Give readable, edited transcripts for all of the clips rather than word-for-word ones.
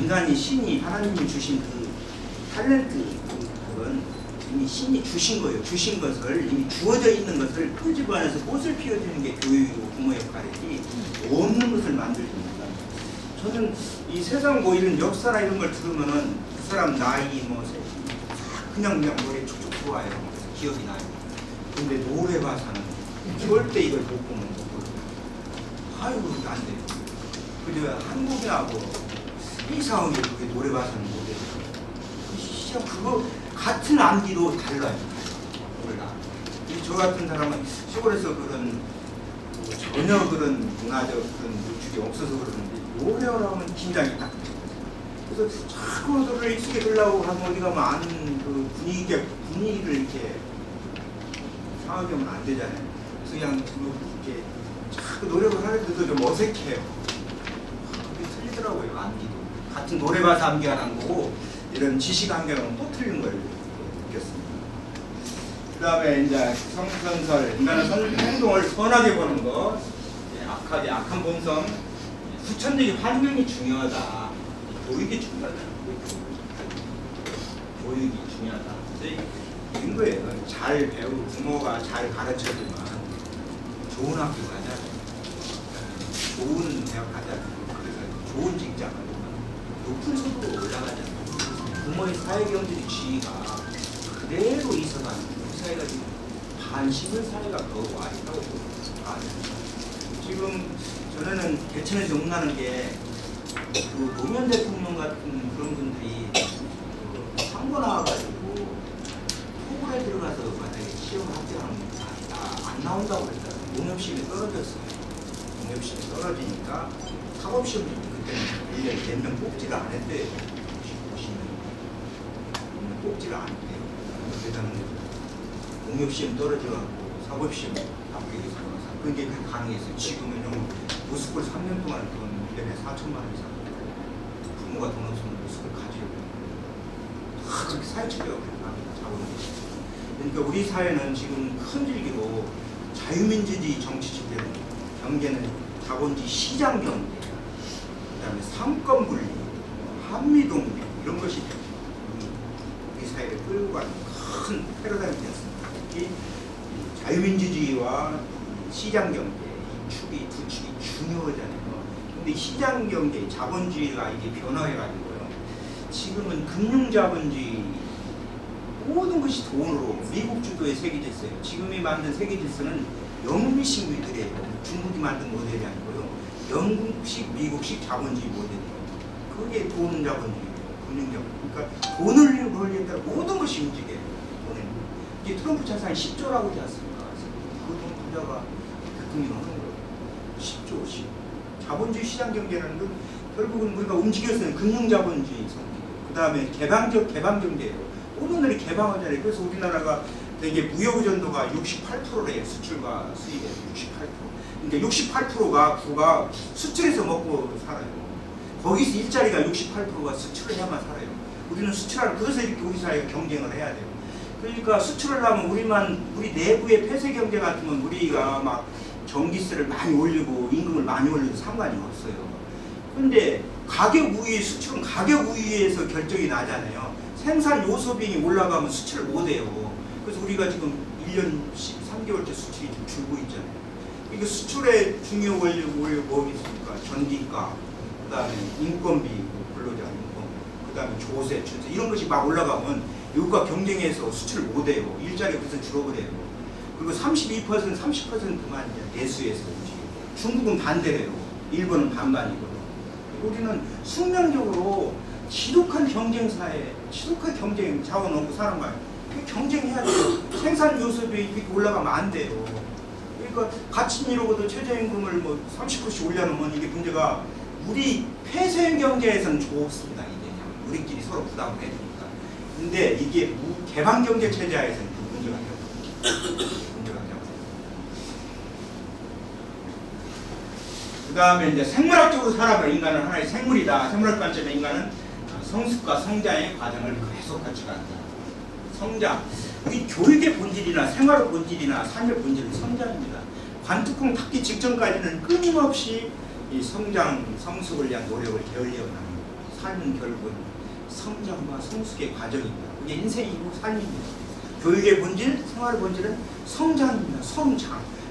인간이 신이 하나님이 주신 그 탤런트 그건 이미 신이 주신 거예요. 주신 것을 이미 주어져 있는 것을 끄집어내서 꽃을 피워주는 게 교육이고 부모의 역할이지 없는 것을 만들줍니다. 저는 이 세상 뭐 이런 역사나 이런 걸 들으면은 그 사람 나이 뭐 그냥 머리에 촉촉 들어와요. 그래서 기억이 나요. 근데 노래 가사는 절대 이걸 못 보면 못 보여요. 아이고 안 돼요. 그저 한국이나 뭐 이상하게 그게 노래 가사는 못해요. 진짜 그거 같은 암기도 달라요. 몰라. 저 같은 사람은 시골에서 그런 전혀 그런 문화적 그런 노출이 없어서 그러는데 노래를 하면 긴장이 딱. 그래서 자꾸 노래를 익숙해 들려고 하면 어디 가면 아는 그 분위기를 이렇게 상하게 하면 안 되잖아요. 그래서 그냥 이렇게 자꾸 노력을 하는데도 좀 어색해요. 그게 틀리더라고요. 암기도. 같은 노래 가사 암기가 난 거고 이런 지식 암기는 또 틀린 걸 느꼈습니다. 그 다음에 이제 성선설, 인간은 행동을 선하게 보는 것, 악한 본성, 후천적인 환경이 중요하다. 교육이 중요하다. 교육이 중요하다. 이런 거예요. 잘 배우고 부모가 잘 가르쳐주면 좋은 학교 가자, 좋은 대학 가자, 그래서 좋은 직장을 높은 소득으로 올라가자. 부모의 사회경제적 지위가 그대로 있어서 우리 사회가 지금 반식을 사회가 더 와있다고 봐요. 지금 전에는 개천에서 욕나는 게 그 노무현 대통령 같은 그런 분들이 그 상고 나와가지고 토굴에 들어가서 만약에 시험을 합격하면 안 나온다고 그랬잖아요. 농협시험이 떨어졌어요. 농협시험이 떨어지니까 사법시험이 그때는 1년에 몇 명 뽑지를 안 했대요. 보시면 뽑지를 안 했대요. 대단한 거죠. 농협시험 떨어져갖고 사법시험 합격해서 그게 가능했어요. 지금은 무스쿨 3년 동안 돈 1년에 4천만 원 이상 부모가 돈 없으면 무스쿨 가지려고 그렇게 사회적으로 합니다. 자본주의. 그러니까 우리 사회는 지금 큰 줄기로 자유민주주의 정치적인 경제는 자본주의 시장 경제, 그다음에 상권 분리, 한미동맹 이런 것이 우리 사회를 끌고 가는 큰 패러다임이 되었습니다. 특히 자유민주주의와 시장 경제 이 축이 두 축이 중요하잖아요. 근데 시장 경제, 자본주의가 이게 변화해가지고요. 지금은 금융자본주의 모든 것이 돈으로 미국 주도의 세계 질서예요. 지금이 만든 세계 질서는 영국식 모델이에요. 중국이 만든 모델이 아니고요. 영국식, 미국식 자본주의 모델이에요. 그게 돈 자본주의예요. 금융자본주의. 그러니까 돈을 벌리에 따라 모든 것이 움직여요. 돈에. 이게 트럼프 자산이 10조라고 하지 않습니까? 그 돈 부자가 대통령을 한 거예요. 10조, 10. 자본주의 시장 경제라는 건 결국은 우리가 움직였어요. 금융자본주의 성격. 그 다음에 개방경제예요. 모든 나라이 개방하잖아요. 그래서 우리나라가 되게 무역의존도가 68%래요. 수출과 수입의 68%. 그러니까 68%가 구가 수출해서 먹고 살아요. 거기서 일자리가 68%가 수출을 해야만 살아요. 우리는 수출하는 그것에 이렇게 우리 사회가 경쟁을 해야 돼요. 그러니까 수출을 하면 우리 내부의 폐쇄 경제 같으면 우리가 막 전기세를 많이 올리고 임금을 많이 올려도 상관이 없어요. 그런데 가격 우위, 수출은 가격 우위에서 결정이 나잖아요. 생산 요소비용이 올라가면 수출을 못해요. 그래서 우리가 지금 1년 13개월째 수출이 좀 줄고 있잖아요. 이게 수출의 중요 원료가 뭐가 있습니까? 전기가, 그 다음에 인건비, 근로자 인건, 그 다음에 조세, 전세 이런 것이 막 올라가면 이것과 경쟁해서 수출을 못해요. 일자리가 그래서 줄어버려요. 그리고 30%만 이제 내수에서 움직여요. 중국은 반대래요. 일본은 반반이거든요. 우리는 숙명적으로 지독한 경쟁사회, 지독한 경쟁 자원 없고 사람과 경쟁해야 돼요. 생산 요소비 올라가면 안 돼요. 그러니까 같은 일하고도 최저임금을 뭐 30%씩 올려놓으면 이게 문제가 우리 폐쇄 경제에서는 좋습니다. 이게 우리끼리 서로 부담을 해주니까. 근데 이게 개방 경제 체제하에서는 문제가 돼요. 문제가 돼요. 그 다음에 이제 생물학적으로 살아봐요. 인간은 하나의 생물이다. 생물학 관점의 인간은 성숙과 성장의 과정을 계속 같이 간다. 성장. 우리 교육의 본질이나 생활의 본질이나 삶의 본질은 성장입니다. 관뚜껑 닫기 직전까지는 끊임없이 이 성장, 성숙을 위한 노력을 게을리어나는 삶은 결국은 성장과 성숙의 과정입니다. 그게 인생이고 삶입니다. 교육의 본질, 생활의 본질은 성장입니다.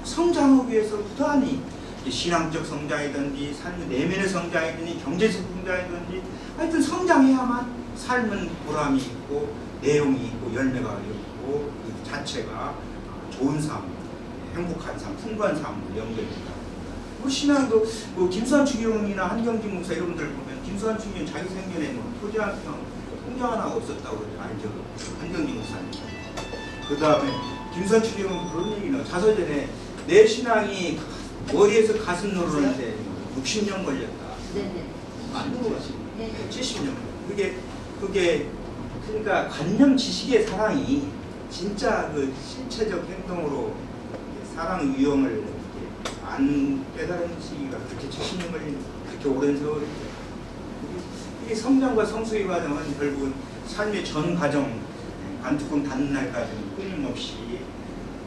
성장하기 위해서 부단히 신앙적 성장이든지 삶의 내면의 성장이든지 경제적 성장이든지 하여튼 성장해야만 삶은 보람이 있고 내용이 있고 열매가 있고 그 자체가 좋은 삶, 행복한 삶, 풍부한 삶으로 연결된다. 신앙도 김수환 추기경이나 한경진 목사 이런 분들 보면 김수환 추기경 자기 생전에 토지 한 평, 공장 하나 없었다고 알죠. 한경진 목사님. 그 다음에 김수환 추기경은 그런 얘기는 자서전에 내 신앙이 머리에서 가슴 노르는데 60년 걸렸다. 네네. 맞는 거 같아요. 네. 70년. 그게 그러니까 관념 지식의 사랑이 진짜 그 실체적 행동으로 사랑 위험을 안 깨달은 시기가 그렇게 70년 걸린 그렇게 오랜 세월이죠. 이 성장과 성숙의 과정은 결국은 삶의 전 과정, 관뚜껑 닫는 날까지는 끊임없이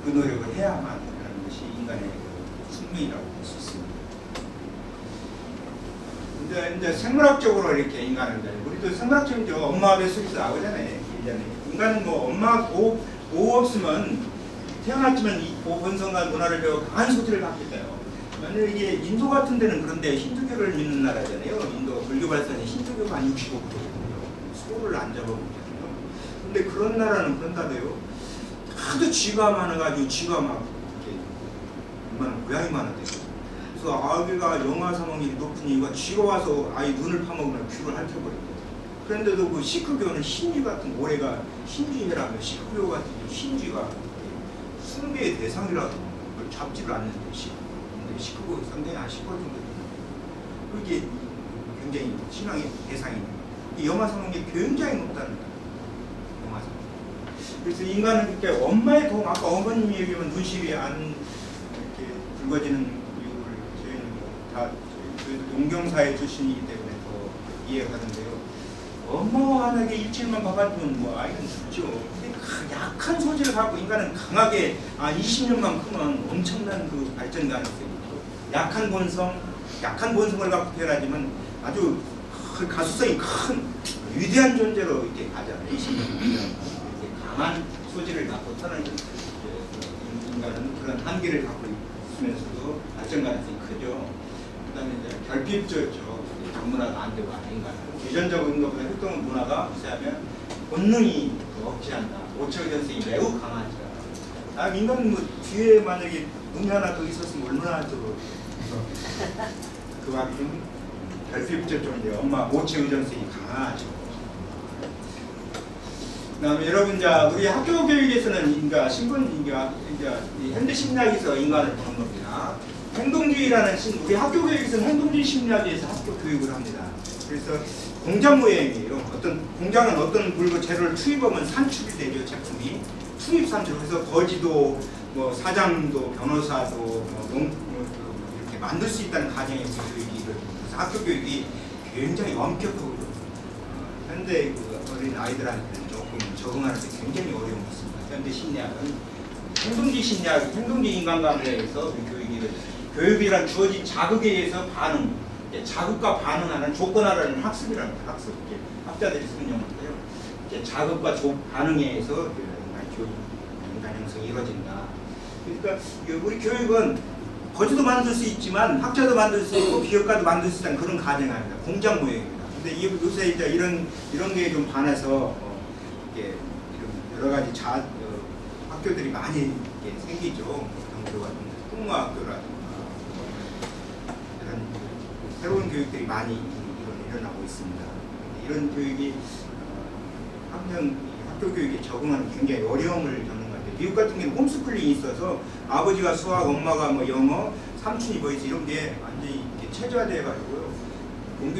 그 노력을 해야만 하는 것이 인간의 숙명이라고 볼 수 있습니다. 이제 생물학적으로 이렇게 인간은 우리도 생물학적으로 엄마 뱃속에서 나오잖아요. 인간은 뭐 엄마 보호 없으면 태어났지만 이 본성과 문화를 배워 강한 소질을 갖게 돼요. 만약에 이게 인도 같은 데는 그런데 힌두교를 믿는 나라잖아요. 인도 불교 발산이 힌두교가 한 65%거든요. 소를 안 잡아먹거든요. 근데 그런 나라는 그런다고요. 하도 쥐가 많아가지고 쥐가 막 이렇게 얼마나 고양이만 하대요. 그래서 아기가 영아 사망률이 높은 이유가 쥐가 와서 아이 눈을 파먹으면 귀를 핥혀버려요. 그런데도 그 시크교는 신쥐 같은 올해가 신쥐라며 시크교 같은 신쥐가 숭배의 대상이라도 그걸 잡지를 않는데 시크교 상당히 한 10% 정도 그게 굉장히 신앙의 대상입니다. 이 영아 사망률이 굉장히 높다는 거예요. 영아 사망. 그래서 인간은 그렇게 엄마의 도움, 아까 어머님이 얘기하면 눈시이 안 이렇게 붉어지는 이유를 저희는 다 농경사회 출신이기 때문에 더 이해가 가는데요. 엄마와 만약에 일주일만 밥안주면 뭐 아이는 죽죠. 근데 약한 소질을 갖고 인간은 강하게 20년만 크면 엄청난 그 발전 가능성이 있죠. 약한 본성을 갖고 태어나지만 아주 가수성이 큰 위대한 존재로 이렇게 가잖아요. 20년 강한 소질을 갖고 태어나는 인간은 그런 한계를 갖고 있으면서도 발전 가능성이 크죠. 그다음에 이제 결핍적이죠. 전문화가 안 되고 인간은 유전적인 것보다 활동 문화가 무시하면 본능이 억제한다. 오차의 전성이 매우 강하죠. 인간은 뭐 뒤에 만약에 눈이 하나 더 있었으면 얼마나 그만큼 결핍적 존재, 엄마 모체 의존성이 강하죠. 그다음에 여러분 우리 학교 교육에서는 현대 심리학에서 인간을 보는 겁니다. 행동주의라는 우리 학교 교육에서는 행동주의 심리학에서 학교 교육을 합니다. 그래서 공장 모형이에요. 공장은 어떤 물건 재료를 투입하면 산출이 되죠. 제품이 투입 산출. 그래서 거지도 뭐 사장도 변호사도 이렇게 만들 수 있다는 가정의 교육이 그래서 학교 교육이 굉장히 엄격하고 현대 어린 아이들한테는 조금 적응하는 데 굉장히 어려움이 있습니다. 현대 심리학은 행동주의 심리학, 행동주의 인간관계에 의해서 교육이란 주어진 자극에 의해서 반응, 자극과 반응하는 조건화라는 학습이라는 학습, 학자들이 쓰는 용어인데요. 자극과 반응에 의해서 인간 형성이 이루어진다. 그러니까 우리 교육은 거지도 만들 수 있지만 학자도 만들 수 있고 기업가도 만들 수 있다는 그런 가정이 아닙니다. 공장 모형입니다. 근데 요새 이제 이런 게 좀 반해서 이렇게 여러 가지 학교들이 많이 생기죠. 경교 같은 특무학교라든가 이런 새로운 교육들이 많이 일어나고 있습니다. 이런 교육이 학교 교육에 적응하는 굉장히 어려움을 겪는 것 같아요. 미국 같은 경우는 홈스쿨링이 있어서 아버지가 수학, 엄마가 뭐 영어, 삼촌이 뭐 있어 이런 게 완전히 체제화돼가지고요. 공교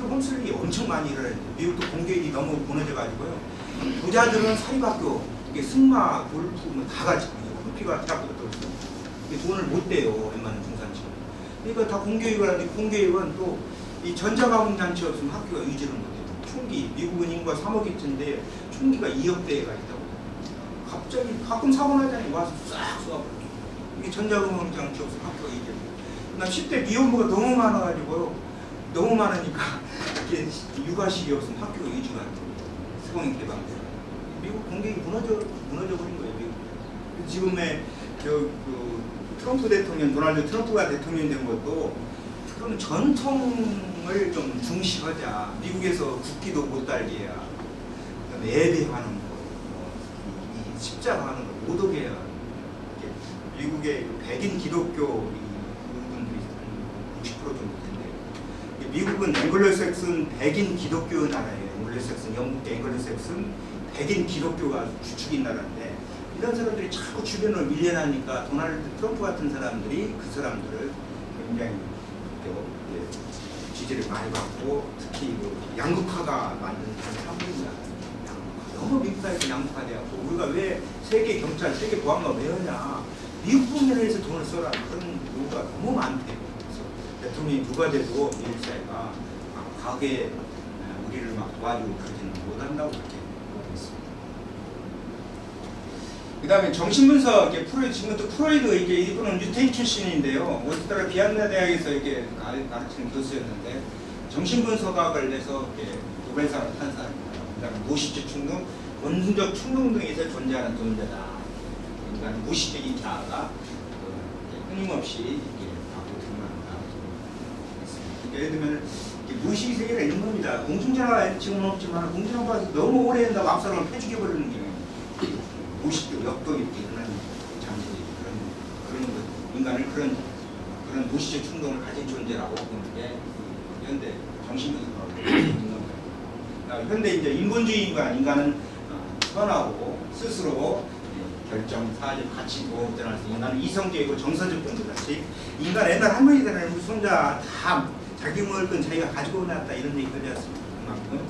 홈스쿨링이 엄청 많이 일어나요. 미국도 공교육이 너무 무너져가지고요. 부자들은 사립학교, 승마, 골프 다 같이 높이가 잡고 또 돈을 못 대요. 웬만한 중산층. 그러니까 다 공교육을 하는데 공교육은 또 이 전자가공 장치 없으면 학교가 유지를 못해요. 총기, 미국은 인구가 3억인데 총기가 2억 대가 있다고. 갑자기 가끔 사고 나잖아요. 와서 싹 쏘아버려요. 이게 전자가공 장치 없으면 학교가 유지를 못해요. 난 10대 미혼부가 너무 많아가지고요. 너무 많으니까 이게 육아실이 없으면 학교가 유지가 안 돼요. 상황이 개방돼요. 미국 공격이 무너져 버린 거예요. 미국. 지금의 그 트럼프 대통령, 도널드 트럼프가 대통령 된 것도 그럼 전통을 좀 중시하자. 미국에서 국기도 못 달게 해야. 그다음에 예배하는 거, 이 십자가 하는 거 못 오게 해야. 미국의 백인 기독교 분들이 한 60% 정도 된대요. 미국은 앵글로색슨 백인 기독교 나라예요. 앵글로색슨, 영국의 앵글로색슨 백인 기독교가 주축인 나라인데 이런 사람들이 자꾸 주변으로 밀려나니까 도널드 트럼프 같은 사람들이 그 사람들을 굉장히 지지를 많이 받고 특히 그 양극화가 만든 사람들입니다. 너무 미국 사회에서 양극화되었고 우리가 왜 세계 경찰, 세계 보안관 왜 하냐? 미국 국민에서 돈을 써라 그런 요구가 너무 많대요. 그래서 대통령이 누가 돼도 미국 사회가 과거에 우리를 막 도와주고 그러지는 못한다고 그렇게 보고 있습니다. 그 다음에 정신분석, 프로이드, 지금 또 프로이드, 이분은 유태인 출신인데요. 오스트라 비안나 대학에서 가르치는 교수였는데, 정신분석학을 해서 노벨상을 탄 사람입니다. 그 다음에 무의식적 충동, 본능적 충동 등에서 존재하는 존재다. 그러니까 무의식적인 자아가 끊임없이 이렇게 갖고 드러난다. 예를 들면, 무의식 세계가 있는 겁니다. 공중전화가 지금은 없지만, 공중전화가 너무 오래 한다고 앞사람을 패죽여버리는 게 무의식적 역동이 이렇게 일어나는 장치들이 그런 것, 인간을 그런 무의식적 충동을 가진 존재라고 보는 게 현대 정신분석학으로 있는 겁니다. 현대 이제 인본주의 인간은 선하고 스스로 결정, 사회적 가치 보호전환해서 인간은 이성적이고 정서적 존재같이 인간 옛날 할머니들은 우리 손자 다 자기 먹을 건 자기가 가지고 나왔다 이런 얘기 하지 않습니까? 그만큼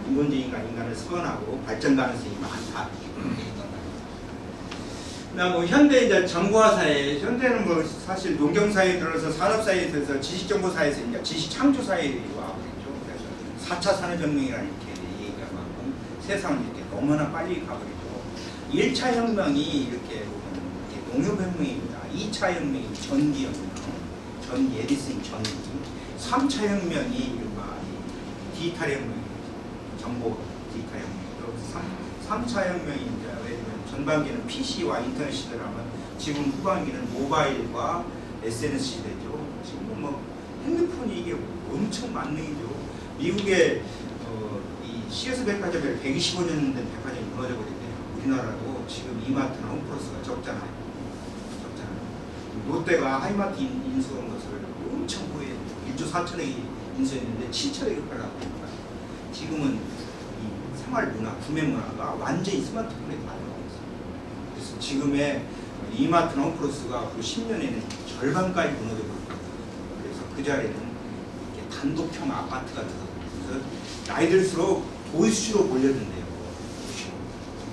인본주의 인간은 선하고 발전 가능성이 많다. 뭐 현대 이제 정보화 사회, 현대는 뭐 사실 농경 사회에 들어서 산업 사회에 들어서 지식 정보 사회에서 이제 지식 창조 사회로 와버렸죠. 그래서 4차 산업혁명이라는 이렇게 얘기가 많고 세상은 이렇게 너무나 빨리 가버리죠. 1차 혁명이 이렇게 농업혁명입니다. 2차 혁명이 전기혁명, 전기 에디슨 전기, 3차 혁명이 이른바 디지털 혁명, 정보 디지털 혁명, 3차 혁명이 전반기는 PC와 인터넷 시대라면 지금 후반기는 모바일과 SNS 시대죠. 지금은 뭐 핸드폰이 이게 엄청 만능이죠. 미국의 이 CS 백화점에 125년 된 백화점이 무너져 버린대요. 우리나라도 지금 이마트나 홈플러스가 적잖아요. 롯데가 하이마트 인수한 것을 엄청 후에 1조 4천억이 인수했는데 7천억이 팔라고 합니다. 지금은 이 생활 문화, 구매 문화가 완전히 스마트폰에 다 그래서 지금의 이마트나 홈플러스가 그 10년에는 절반까지 무너져버렸거든요. 그래서 그 자리에는 이렇게 단독형 아파트가 들어서 나이 들수록 도시로 몰려든대요.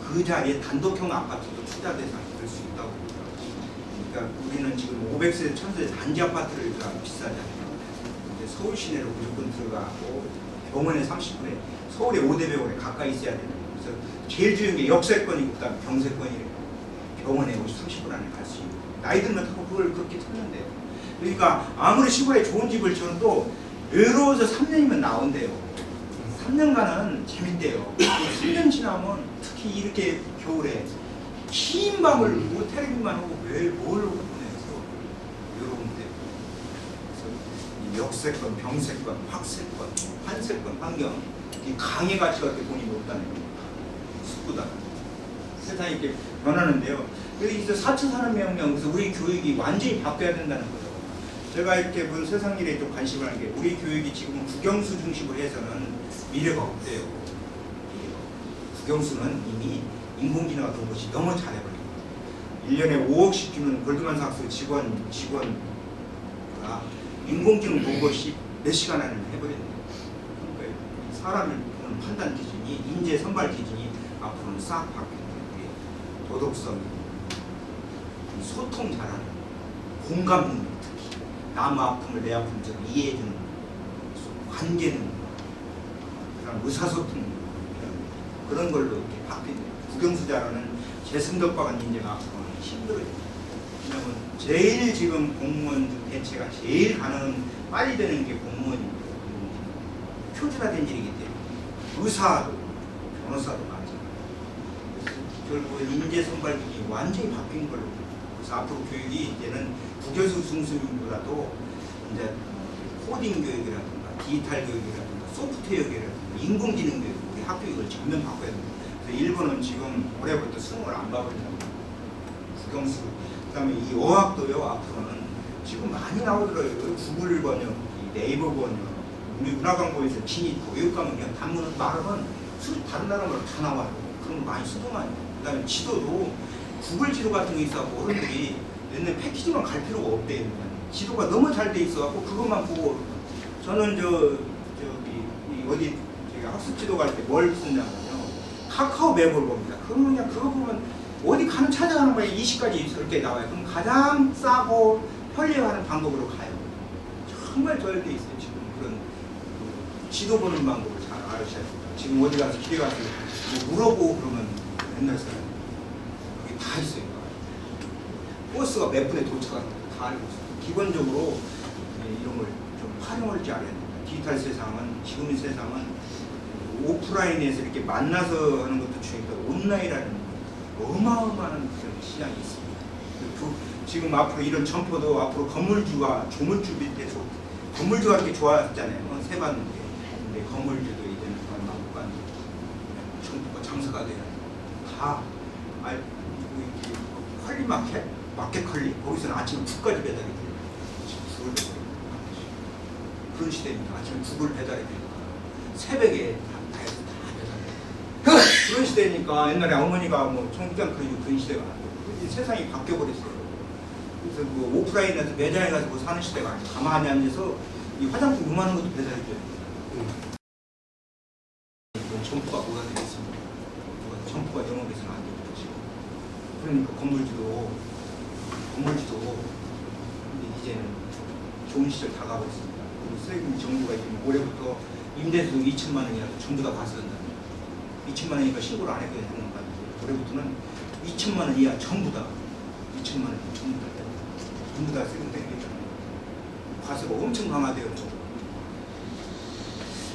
그 자리에 단독형 아파트도 투자 대상이 될 수 있다고 그러더라고요. 그러니까 우리는 지금 500세대, 1000세대 단지 아파트를 들어가면 비싸잖아요. 근데 서울 시내로 무조건 들어가고 병원에 30분에 서울에 5대 병원에 가까이 있어야 되는 거예요. 그래서 제일 중요한 게 역세권이고 그다음 경세권이래요. 병원에 30분 안에 갈 수 있고 나이 들면 타고 그걸 그렇게 찾는데요. 그러니까 아무리 시골에 좋은 집을 지어도 외로워서 3년이면 나온대요. 3년간은 재밌대요. 10년 지나면 특히 이렇게 겨울에 긴 밤을 뭐 텔레비만 하고 매일 뭘 하고 보내서 외로운데 그래서 역세권, 병세권, 확세권, 환세권, 환경 이 강의 가치가 그렇게 돈이 높다는 겁니다. 숙구다. 세상이 이렇게 변하는데요. 그래서 이제 4차 산업혁명에서 우리 교육이 완전히 바뀌어야 된다는 거죠. 제가 이렇게 본 세상 일에 좀 관심을 하는 게 우리 교육이 지금 국영수 중심으로 해서는 미래가 없대요. 국영수는 이미 인공지능과 그런 것이 너무 잘해버립니다. 1년에 5억씩 주는 골드만삭스 직원가 인공지능 본 것이 몇 시간 안에 해버렸네요. 그러니까 사람을 보는 판단 기준이 인재 선발 기준이 앞으로는 싹 바뀌는 도덕성, 소통 잘하는, 공감 능력 특히 남 아픔을 내 아픔처럼 이해해주는 관계 능력, 그런 의사소통 그런 걸로 이렇게 바뀐다. 국영수자라는 재승덕박한 인재가 앞으로는 힘들어요. 왜냐하면 제일 지금 공무원 대체가 제일 가능 빨리 되는 게 공무원입니다. 표준화된 일이기 때문에 의사도 변호사도 마찬가지. 그래서 결국은 인재 선발이 완전히 바뀐 걸로. 그래서 앞으로 교육이 이제는 부교수 중심보다도 이제 코딩 교육이라든가 디지털 교육이라든가 소프트웨어 교육이라든가 인공지능 교육, 우리 학교 이걸 전면 바꿔야 됩니다. 그래서 일본은 지금 올해부터 수능을 안 봐버린다고. 국영수. 그다음에 이 어학도요. 앞으로는 지금 많이 나오더라고요. 구글 번역, 네이버 번역, 우리 문화광고에서 진입, 교육과목이요. 단문은 말은 다른 나라 말로 다 나와요. 그런 거 많이 쓰더만요. 그다음에 지도도 구글 지도 같은 게 있어갖고 어른들이 옛날 패키지만 갈 필요가 없대요. 지도가 너무 잘 돼 있어갖고 그것만 보고 저는 어디 학습 지도 갈 때 뭘 쓰냐면요. 카카오 맵을 봅니다. 그러면 그냥 그거 보면 어디 가는 찾아가는 거에 20가지 저렇게 나와요. 그럼 가장 싸고 편리하는 방법으로 가요. 정말 잘 돼 있어요. 지금 그런 지도 보는 방법을 잘 알으셔야 돼요. 지금 어디 가서 길에 가서 뭐 물어보고 그러면 옛날 사람 여기 다 있어요. 버스가 몇 분에 도착하는 거 다 알고 있어요. 기본적으로 이런 걸 좀 활용할 줄 알아야 됩니다. 디지털 세상은, 지금의 세상은 오프라인에서 이렇게 만나서 하는 것도 중요한데 온라인이라는 어마어마한 그런 시장이 있습니다. 지금 앞으로 이런 점포도 앞으로 건물주가 조물주 밑에서 건물주가 이렇게 좋아졌잖아요. 세봤는데 근데 건물주도 이제는 막간 점포가 장사가 돼요. 다 컬리마켓, 마켓컬리 거기서는 아침에 국까지 배달이 돼요. 그런 시대입니다. 아침에 국을 배달이 돼요. 새벽에 다 해서 다 배달해요. 그런 시대니까 옛날에 어머니가 뭐 청국장 끓이고 그런 시대가 아니고 세상이 바뀌어버렸어요. 그래서 뭐 오프라인에서 매장에 가서 뭐 사는 시대가 아니고 가만히 앉아서 이 화장품 요만한 것도 배달해줘요. 점포가 뭐가 되겠습니까? 점포가 영업해서는 안 되는 것이고. 그러니까 건물주도 근데 이제는 좋은 시절 다 가고 있습니다. 세금 정부가 이제 올해부터 임대소득 2천만 원이라도 전부 다 과세한다. 2천만 원이니까 신고를 안 했거든요. 올해부터는 2천만 원 이하 전부 다 2천만 원 전부 다 세금 떼겠잖아요. 과세가 엄청 강화돼요.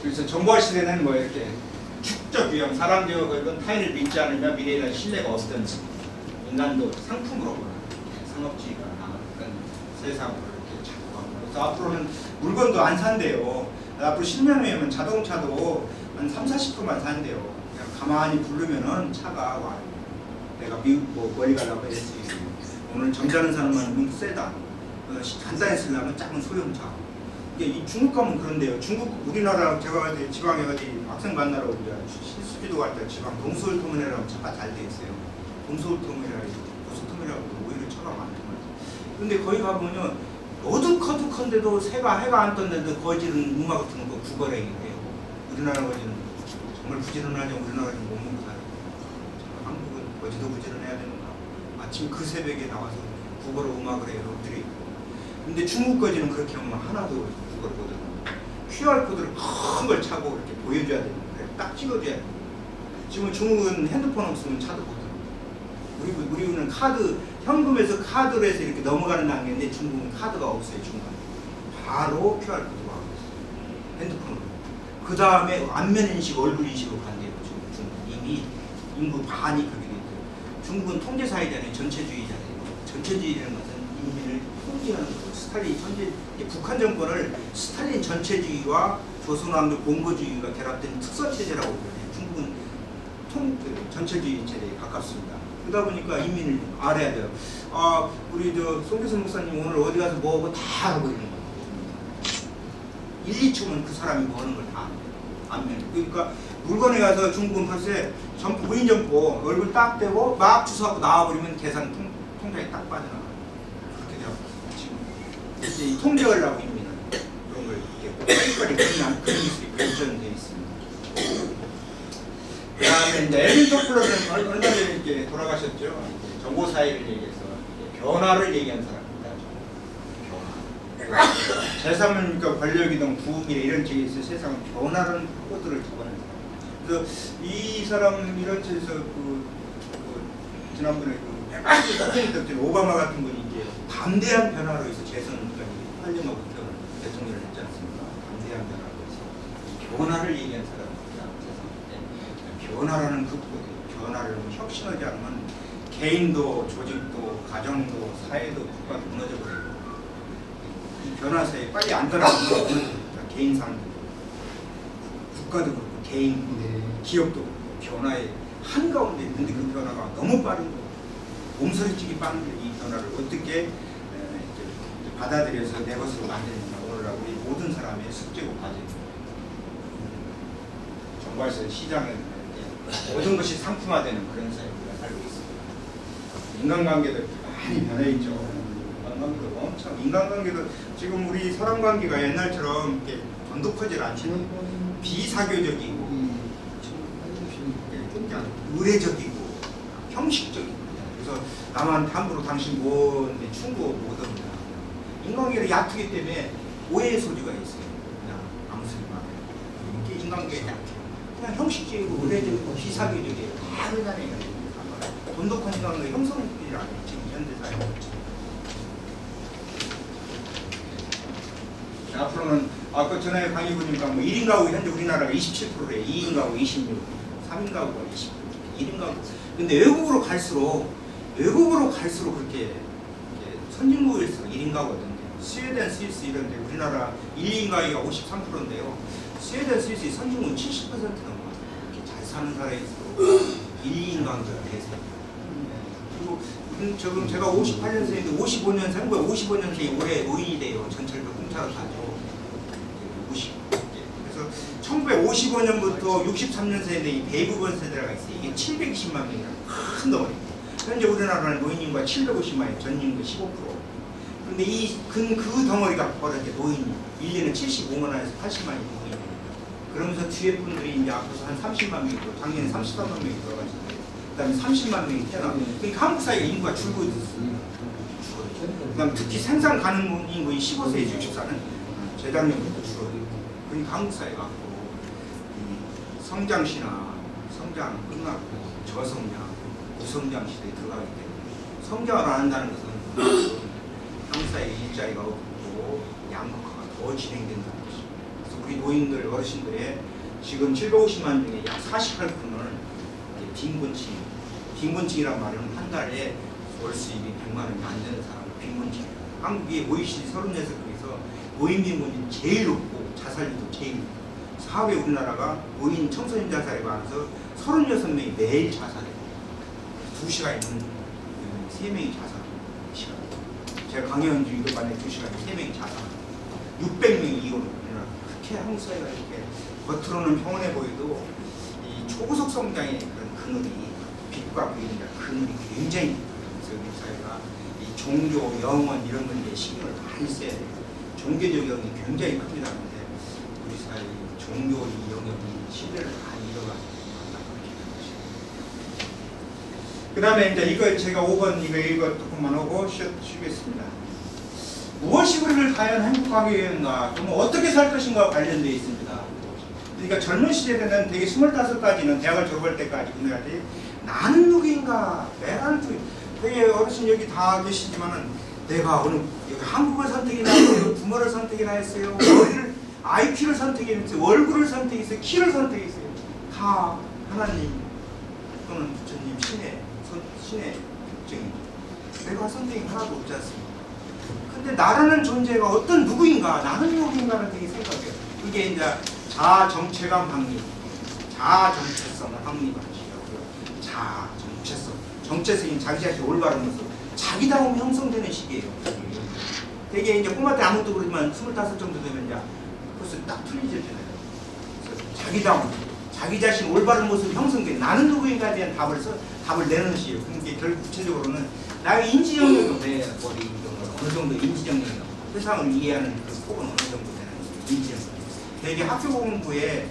그래서 정보화 시대는 뭐 이렇게 축적 위험, 사람 되어건 타인을 믿지 않으면 미래에 대한 신뢰가 없던 인간도 상품으로 보는 상업주의가 나아가는 세상으로 이렇게 자꾸 가고. 그래서 앞으로는 물건도 안 산대요. 앞으로 10년 후에는 자동차도 한 30-40%만 산대요. 그냥 가만히 부르면은 차가 와요. 내가 미국 뭐 멀리 가려고 했지. 오늘 점잖은 사람만 미국 세단. 간단히 쓰려면 작은 소형차. 이게 이 중국 가면 그런데요. 중국 우리나라 제가 지방에 어디 학생 만나러 오자 실수기도 갈 때 지방 동서울터미널이라고 차가 잘 돼 있어요. 동서울터미널이 고속터미널하고 오히려 차가 많더만. 근데 거기 가보면 어둑어둑한데도 해가 안 떴는데도 거지는 음악 같은 거 구걸행위를 해요. 우리나라 거지는 정말 부지런하죠. 우리나라 거지는 못 먹고 살아요. 한국은 거지도 부지런해야 되는가. 아침 그 새벽에 나와서 국어로 음악을 해요. 엎드리고. 근데 중국 거지는 그렇게 하면 하나도 국어를 못 하는 QR코드를 큰 걸 차고 이렇게 보여줘야 되는데 딱 찍어줘야 돼요. 지금 중국은 핸드폰 없으면 차도 못 타요. 우리는 카드, 현금에서 카드로 해서 이렇게 넘어가는 단계인데 중국은 카드가 없어요. 중간에. 바로 QR코드가 하고 있어요. 핸드폰으로. 그 다음에 안면인식, 얼굴인식으로 간대요. 중국은 이미 인구 반이 그렇게 돼 있대요. 중국은 통제사회잖아요. 전체주의잖아요. 전체주의라는 것은 인민을 통제하는 거예요. 스탈린 북한 정권을 스탈린 전체주의와 조선왕조 봉건주의가 결합된 특서체제라고 불러요. 중국은 전체주의 체제에 가깝습니다. 그러다 보니까 인민을 알아야 돼요. 우리 송교선 목사님 오늘 어디 가서 뭐하고 다 알아보이는 거예요. 1, 2초면 그 사람이 뭐 하는 걸 다 안면. 그러니까 물건에 가서 중국은 벌써 점포, 무인 점포 얼굴 딱 대고 막 주소하고 나와버리면 계산 통장에 딱 빠져나가요. 그렇게 되어 지금 이제 이 통제하려고 인민은 그런 걸 이렇게 빨리빨리 그런 기술이 발전되어 있습니다. 그 다음에 이제 에린 토플러는 얼마 전에 이렇게 돌아가셨죠. 정보사회를 얘기해서 변화를 얘기한 사람입니다. 변화. 제3은 권력이든 부흥이나 이런 쪽에서 세상 변화라는 코드를 잡아낸 사람. 그래서 이 사람 이런 쪽에서 지난번에 선생님 오바마 같은 분이 이제 담대한 변화로 해서 재선까지 8년하고 대통령을 했지 않습니까? 담대한 변화로 해서 변화를 얘기한 사람입니다. 변화라는 극복이 변화를 혁신하지 않으면 개인도 조직도 가정도 사회도 국가도 무너져버려요. 이 변화세에 빨리 안 들어가면 무너집니다. 개인 삶도 국가도 그렇고 개인 기업도 변화의 한가운데 있는데 그 변화가 너무 빠른 거 몸서리치기 빠른 이 변화를 어떻게 받아들여서 내 것으로 만드는가 오늘날 우리 모든 사람의 숙제고 과제입니다. 정발서 시장은 모든 것이 상품화되는 그런 사회에 우리가 살고 있습니다. 인간관계도 많이 변해있죠. 인간관계도 엄청 인간관계도 지금 우리 사람관계가 옛날처럼 이렇게 돈독하지 않지만 비사교적이고 그냥 의례적이고 형식적이고 그래서 나만 함부로 당신 뭔데 충고 못합니다. 인간관계가 얕기 때문에 오해의 소지가 있어요. 그냥 아무 소리 말 이게 인간관계가 얕아요. 그냥 형식적이고 의례적이고 비사교적이에요. 다 그러잖아요. 돈독한 인간관계 형성들이 아니에요. 지금 현대사회. 앞으로는 아까 전에 강의 보니까 뭐 1인 가구 현재 우리나라가 27%래요. 2인 가구 26%, 3인 가구가 20%, 1인 가구. 근데 외국으로 갈수록 그렇게 선진국에서 1인 가구거든요. 스웨덴, 스위스 이런 데 우리나라 1인 가구가 53%인데요. 스웨덴, 스위스 선진국은 70%는 이렇게 잘 사는 나라에서 1인 가구가 계세요. 그리고 지금 제가 58년생인데 55년생, 55년생이 올해 노인이 돼요. 전철도 공짜로 가죠. 50. 그래서 1955년부터 63년생인데 이 베이비붐 세대가 있어요. 이게 720만 명이라는 큰 덩어리입니다. 현재 우리나라는 노인인구가 750만이에요. 전인구 15%. 그런데 그 덩어리가 벌어져 노인이 1년에 75만 원에서 80만이 노인이에요. 그러면서 뒤에 분들이 이제 앞에서 한 30만 명이 있고 작년에 33만 명이 들어가시고 그다음에 30만 명이 태어나고 그러니까 한국 사회 인구가 줄고 있습니다. 그다음 특히 생산 가능 인구인 15세에서 64는 재작년부터 줄어들고 그러니까 한국 사회가 성장 신화, 성장 끝나고 저성장, 구성장 시대에 들어가기 때문에 성장을 안 한다는 것은 한국 사회의 일자리가 없고 양극화가 더 진행된다는 것입니다. 그래서 우리 노인들, 어르신들의 지금 750만 중에 약 48%는 빈곤층이란 말은 한 달에 월 수입이 100만 원이 안 되는 사람을 빈곤층이에요. 한국이 OECD 36개에서 노인 빈곤이 제일 높고 자살률도 제일 높고 사회 우리나라가 노인 청소년 자살에 관해서 36명이 매일 자살해요. 2시간 있는 3명이 자살하는 시간. 제가 강연 중이반에 2시간에 3명이 자살하고 600명이 이혼을 해요. 그렇게 한국 사회가 이렇게 겉으로는 평온해 보여도 이 초고속 성장의 그런 그늘이 빛과 보이는 그늘이 굉장히 그래서 우리 사회가 이 종교, 영원 이런 건데 신경을 많이 써야 돼요. 종교적 영역이 굉장히 큽니다. 근데 우리 사회 종교 영역이 신뢰를 많이 잃어가지고 그 다음에 이제 이거 제가 5번 이거 조금만 하고 쉬겠습니다. 무엇이 우리를 과연 행복하게 하는가, 또 어떻게 살 것인가와 관련되어 있습니다. 그러니까 젊은 시절에는 되게 25까지는 대학을 졸업할 때까지 그날이 나는 누구인가, 내가 누구, 되게 어르신 여기 다 계시지만은 내가 어느 한국을 선택이나 했어요, 부모를 선택이나 했어요, 머리를 IQ를 선택했어요, 얼굴을 선택했어요, 키를 선택했어요. 다 하나님 또는 부처님 신의 특징입니다. 내가 선택이 하나도 없지 않습니까? 근데 나라는 존재가 어떤 누구인가, 나는 누구인가를 되게 생각해요. 이게 이제 자정체감 확립, 자정체성을 확립하시라고요. 자정체성, 정체성이 자기 자신이 올바른 모습, 자기다움이 형성되는 시기예요. 되게 이제 꼬마 때 아무것도 모르지만 25 정도 되면 이제 벌써 딱 틀리잖아요. 그래서 자기다움, 자기 자신 올바른 모습이 형성돼 나는 누구인가에 대한 답을 내는 시예요. 그게 결국 구체적으로는 나의 인지 영역이 어느 정도 인지 영역, 세상을 이해하는 그 폭은 어느 정도 되는 인지 영역. 되게 학교 공부에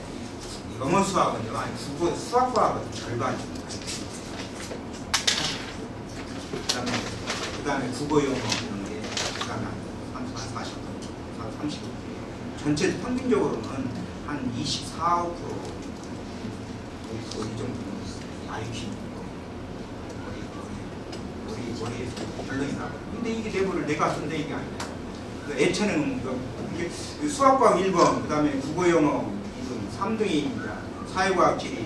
영어 수학은요, 아니 국어 수학 과학은 절반입니다. 그다음에 국어 영어 이런 게 그다음에 한 40%, 30%. 전체 평균적으로는 한 24, 5% 이 정도 IQ 머리에 결론이 나고. 근데 이게 내부를 내가 쓴데 이게 아니에요. 그 애체능 이게 수학과학 1번, 그다음에 국어 영어 2번, 3등이 사회과학 지리,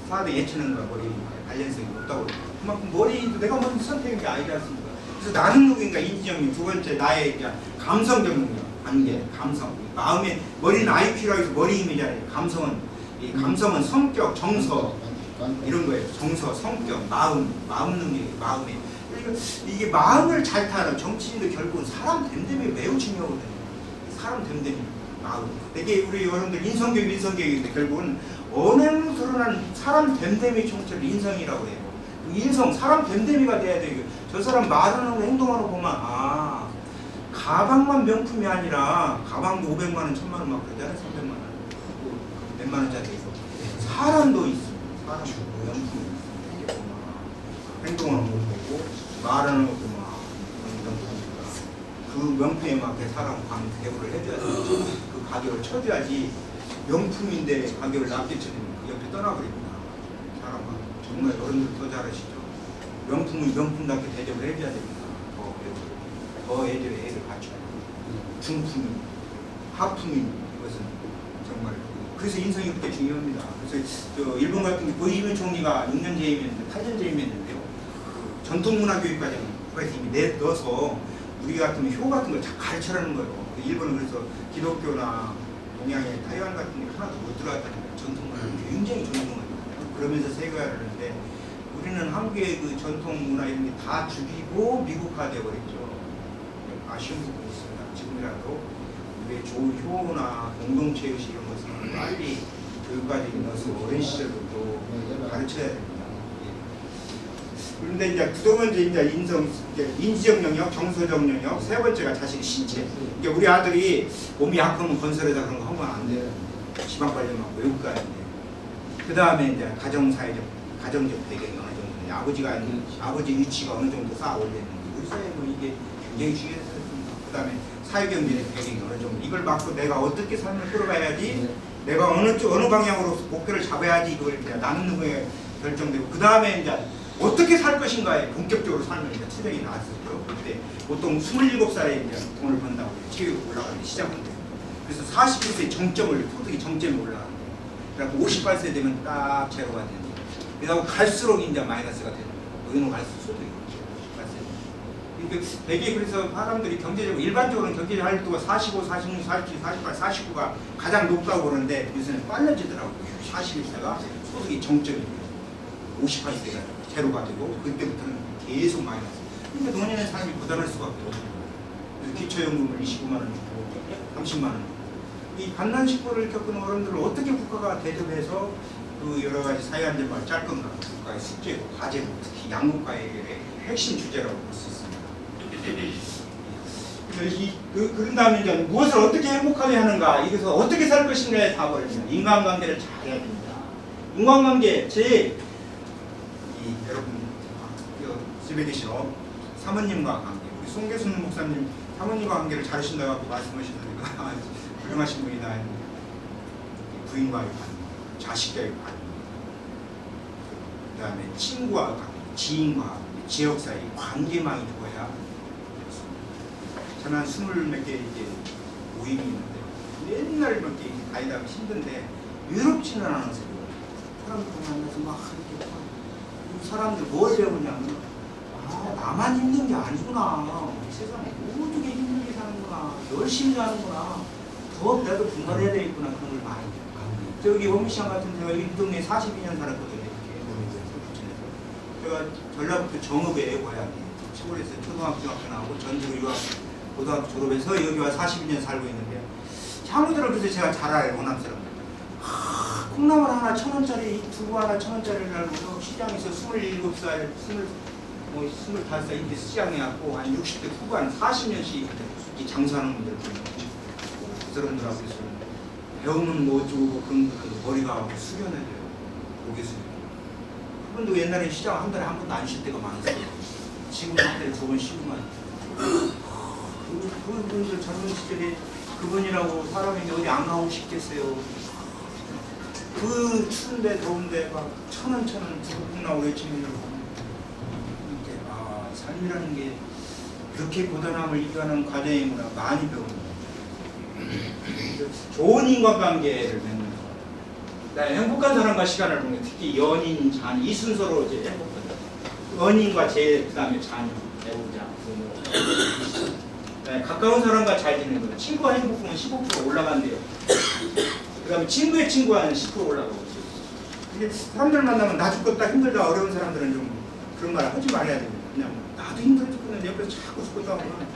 4등 예체능과 머리 관련성이 높다고. 그만큼 머리도 내가 먼저 선택한 게 아니지 않습니까? 그래서 나는 누구인가 인지능력, 두 번째 나의 감성적 능력, 관계, 감성, 마음의 머리는 IQ라고 해서 머리 힘이잖아요. 감성은 성격, 정서 이런 거예요. 정서, 성격, 마음 능력이 마음에. 그러니까 이게 마음을 잘 타는 정치인도 결국은 사람 됨됨이 매우 중요하거든요. 사람 됨됨이 마음. 이게 우리 여러분들 인성교육인데 결국은 언행으로 드러난 사람 됨됨이 총체를 인성이라고 해요. 인성, 사람 됨됨이가 돼야 돼요. 저 사람 말하는 거 행동하는 거 보면 가방만 명품이 아니라 가방도 500만 원, 1000만 원 막 그러잖아요. 300만 원, 몇만 원짜리 있어. 사람도 있어. 사람도 명품이 있어. 행동하는 거 보고 말하는 것도 막 그 명품에 맞게 사람 대우를 해줘야 되죠. 그 가격을 쳐줘야지. 명품인데 가격을 낮게 쳐주면 그 옆에 떠나버립니다. 사람은 정말 어른들 더 잘하시죠. 명품은 명품답게 대접을 해줘야 됩니다. 더 해줘야 애를 갖춰야 돼요. 중품이, 하품이 이것은 정말 그래서 인성이 그렇게 중요합니다. 그래서 저 일본 같은 게 고이즈미 총리가 6년 재임했는데 8년 재임했는데요. 전통문화교육과정에 이미 넣어서 우리 같은 효 같은 걸 잘 가르쳐라는 거예요. 일본은 그래서 기독교나 동양의 타이완 같은 게 하나도 못 들어갔다는 거예요. 전통문화를 굉장히 존중합니다. 그러면서 세계화를 하는데 우리는 한국의 그 전통문화 이런 게 다 죽이고 미국화되어 버렸죠. 아쉬운 부분이 있습니다. 지금이라도 우리의 좋은 효나 공동체의식 이런 것을 빨리 교육과정에 넣어서 어린 시절부터 가르쳐야 됩니다. 그런데 이제 두 번째 인성, 인지적 영역, 정서적 영역, 세 번째가 자신의 신체. 이게 우리 아들이 몸이 약하면 건설에다 그런 거 하면 안 돼요. 지방 관련하고 외국 가야 돼. 그 다음에 이제 가정적 배경이 어느 정도, 아버지 위치가 어느 정도 쌓아 올렸는지 우리 사회는 이게 굉장히 중요했습니다. 그 다음에 사회경제적 배경이 어느 정도 이걸 받고 내가 어떻게 삶을 끌어가야지, 내가 어느 방향으로 목표를 잡아야지 이걸 이제 나는 누구에 결정되고 그 다음에 이제 어떻게 살 것인가에 본격적으로 삶을 이제 투쟁이 나왔었죠. 그때 보통 27살에 이제 돈을 번다고 체육이 올라가는데 시작한대. 그래서 41세 정점을 소득이 정점이 올라가는데, 그래서 58세 되면 딱 제로가 되는데, 그러다 갈수록 이제 마이너스가 되는 거예요. 여기는 갈수록 소득이 58세. 그러니까 되게 그래서 사람들이 경제적으로 일반적으로는 경제적 활동가 45, 46, 47, 48, 49가 가장 높다고 그러는데 요새는 빨라지더라고요. 41세가 소득이 정점이에요. 58세가 제로가 되고 그때부터는 계속 마이너스. 그러니까 노년의 삶이 부담할 수밖에 없어요. 그래서 기초연금을 29만 원 주고 30만 원 주고 이 갓난식부를 겪은 어른들을 어떻게 국가가 대접해서 그 여러 가지 사회안전망을 짤 건가. 국가의 숙제고 과제고 특히 양육과의 핵심 주제라고 볼 수 있습니다. 그런 다음에 이제 무엇을 어떻게 행복하게 하는가, 이것을 어떻게 살 것인가에 답을 인간관계를 잘 해야 됩니다. 인간관계 여러분 집에 계신 사모님과 관계, 우리 송계순 목사님 사모님과 관계를 잘하신다고 말씀하시니까 훌륭하신 분이다. 부인과의 관계, 자식과의 관계, 그 다음에 친구와 관계, 지인과 지역 사이 관계망이 좋아야 저는 한 20몇 개 이제 모임이 있는데 맨날 몇 개 다니다 보면 힘든데 외롭지는 않아서 사람들 만나서 막 이렇게 사람들 뭘 배우냐면 나만 힘든 게 아니구나. 세상에 모두게 힘들게 사는구나. 열심히 사는구나. 더 나도 분발해야 되겠구나. 그런 걸 많이 배워요. 저기 원미시장 같은 데가 이 동네에 42년 살았거든요. 제가 전라북도 정읍에 고향이 시골에서 초등학교 나오고 전주로 유학 고등학교 졸업해서 여기 와 42년 살고 있는데 향후들을 그래서 제가 잘 알아요. 호남 사람들. 콩나물 하나 1,000원짜리, 두부 하나 1,000원짜리를 알고 시장에서 27살, 25살 이렇게 시장에 왔고 한 60대 후반 40년씩 장사하는 분들 그 사람들하고 있어요. 배우면 뭐 어쩌고 그런 머리가 수련해져요. 고개 숙여. 그분도 옛날에 시장 한 달에 한 번도 안 쉴 때가 많았어요. 지금은 한 달에 2번 쉬고만. 그분들 젊은 시절에 그분이라고 사람에게 어디 안 가고 싶겠어요. 그 추운데 더운데 막 천원 두국 나오고 외치는 걸 보면 이렇게 삶이라는 게 그렇게 고단함을 이겨하는 과정이구나 많이 배웁니다. 좋은 인간관계를 맺는 거. 네, 행복한 사람과 시간을 보내. 특히 연인, 자녀 이 순서로 이제 행복한 연인과 그다음에 자녀, 배우자, 부모. 네, 가까운 사람과 잘 지내는 거예요. 친구와 행복하면 15% 올라간대요. 그다음에 친구의 친구와는 10% 올라가고. 이게 사람들 만나면 나 죽겠다 힘들다 어려운 사람들은 좀 그런 말 하지 말아야 됩니다. 그냥 나도 힘들어 죽겠는데 옆에서 자꾸 죽겠다 하면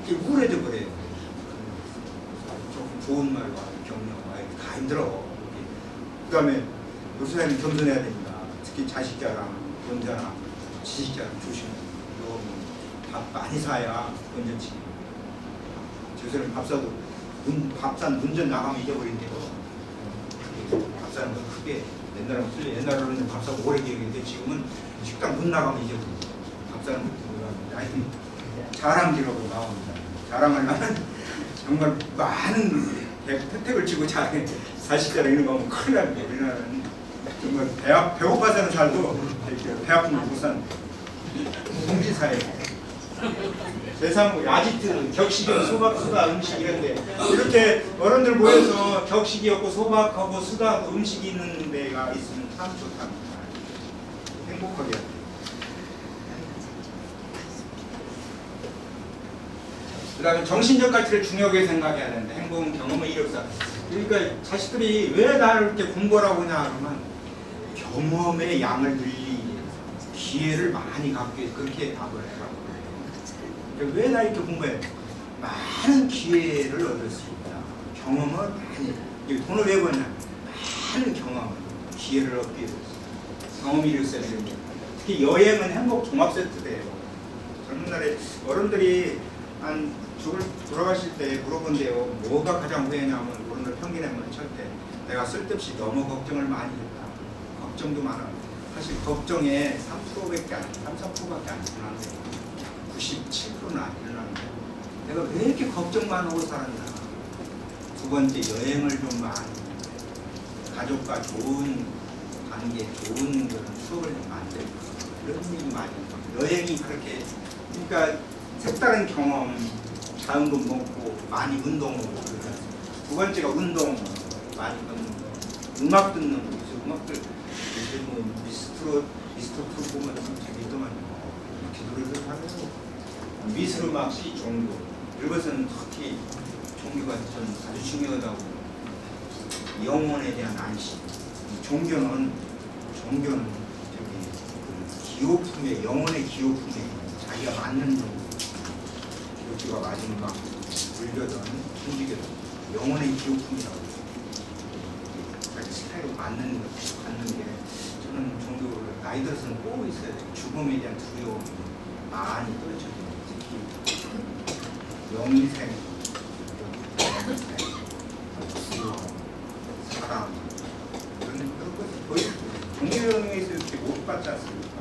이게 우울해져 버려요. 좀 좋은 말과 격려와 다 힘들어. 그다음에 요새는 겸손해야 됩니다. 특히 자식 자랑, 돈 자랑, 지식 자랑 조심해야 돼요. 밥 많이 사야 건전치. 요새는 밥 사도 밥산 운전 나가면 잊어버린대요. 밥 사는 건 크게 옛날하고 틀려. 옛날에는 밥 사고 오래 기억했는데 지금은 식당 문 나가면 잊어버린대요. 밥 사는 거 아니 자랑기라고 나옵니다. 자랑하려면 정말 많은 혜택을 주고 자식 자랑 이런 거 하면 큰일 납니다. 우리나라는 정말 배고파서는 살도 배 아프면 못 사는 공지사회. 세상 아지트, 격식이고 소박, 수다, 음식 이런데 이렇게 어른들 모여서 격식이었고 소박하고 수다, 음식이 있는 데가 있으면 참 좋답니다. 행복하게 해야 돼요. 그 다음에 정신적 가치를 중요하게 생각해야 되는데 행복은 경험의 이력사. 그러니까 자식들이 왜 나를 이렇게 공부하라고 하냐 하면 경험의 양을 늘리기 위해서 기회를 많이 갖기 위해서 그렇게 답을 해라고 그래요. 왜 나 이렇게 공부해? 많은 기회를 얻을 수 있다. 경험을 많이, 돈을 왜 버냐? 많은 경험, 기회를 얻기 위해서 경험이 이력사를 이루는 특히 여행은 행복 종합 세트돼요. 젊은 날에 어른들이 한 돌아가실 때 물어본대요. 뭐가 가장 후회냐면 어른들 평균에는 절대 내가 쓸데없이 너무 걱정을 많이 했다. 걱정도 많아. 사실 걱정에 3%밖에 안, 3~4%밖에 안 일어나는데 97%는 안 일어나는데 내가 왜 이렇게 걱정만 하고 살았나. 두 번째 여행을 좀 많이 가족과 좋은 관계, 좋은 그런 추억을 좀 만들고 이런 일이 많이 여행이 그렇게 그러니까 색다른 경험, 작은 것 먹고 많이 운동하고 그러잖아요. 두 번째가 운동 많이 걷는 거, 음악 듣는 거. 요새 음악들 요새 뭐 미스터 프로 보면 참 재밌더만요. 이렇게 노래를 하면서 미술음악 시 종교 이것은 특히 종교가 좀 아주 중요하다고. 영혼에 대한 안식. 종교는 기호품에 영혼의 기호품에 자기가 맞는 종교. 기호가 맞은 막 불교든 천주교든 영혼의 기호품이라고 자기 스타일로 맞는 게 저는 종교를 나이 들어서는 꼭 있어야 돼요. 죽음에 대한 두려움이 많이 떨쳐져요. 특히 영생, 사랑 이런 것을 거의 종교에서 이렇게 못 받지 않습니까?